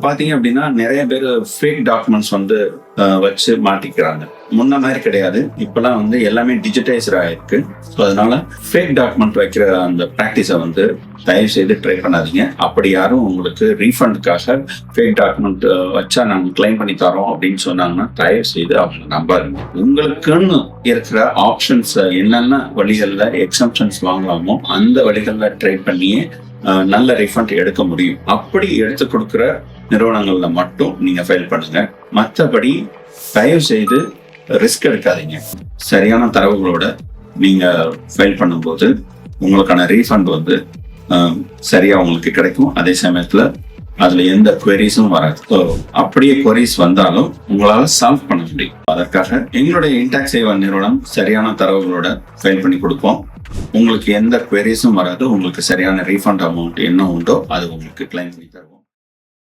பாத்தீங்க அப்படின்னா நிறைய பேர் ஃபேக் டாக்குமெண்ட்ஸ் வந்து வச்சு மாட்டிக்கிறாங்க. முன்ன மாதிரி கிடையாது, இப்பெல்லாம் வந்து எல்லாமே டிஜிட்டைஸ்ட் ஆயிருக்கு. ஸோ அதனால ஃபேக் டாக்குமெண்ட் வைக்கிற அந்த ப்ராக்டிஸை வந்து தயவு செய்து ட்ரை பண்ணாதீங்க. அப்படி யாரும் உங்களுக்கு ரீஃபண்டுக்காக ஃபேக் டாக்குமெண்ட் வச்சா நாங்கள் கிளைம் பண்ணி தரோம் அப்படின்னு சொன்னாங்கன்னா தயவு செய்து அவங்க நம்பாதீங்க. உங்களுக்குன்னு இருக்கிற ஆப்ஷன்ஸ் என்னென்ன வழிகளில் எக்ஸம்ஷன்ஸ் வாங்கலாமோ அந்த வழிகளில் ட்ரை பண்ணியே நல்ல ரீஃபண்ட் எடுக்க முடியும். அப்படி எடுத்து கொடுக்குற நிறுவனங்கள்ல மட்டும் நீங்க ஃபைல் பண்ணுங்க. மற்றபடி தயவு செய்து ரிஸ்க் எடுக்காதீங்க. சரியான தரவுகளோட நீங்க ஃபைல் பண்ணும்போது உங்களுக்கான ரீஃபண்ட் வந்து சரியா உங்களுக்கு கிடைக்கும். அதே சமயத்துல அதுல எந்த குவரிஸும் வராது. அப்படியே குவரிஸ் வந்தாலும் உங்களால சால்வ் பண்ண முடியும். அதற்காக எங்களுடைய இன்டாக்ஸ் சேவன் நிறுவனம் சரியான தரவுகளோட ஃபைல் பண்ணி கொடுப்போம். உங்களுக்கு எந்த குவரிஸும் வராது. உங்களுக்கு சரியான ரீஃபண்ட் அமௌண்ட் என்ன உண்டோ அது உங்களுக்கு கிளைம் பண்ணி தருவோம்.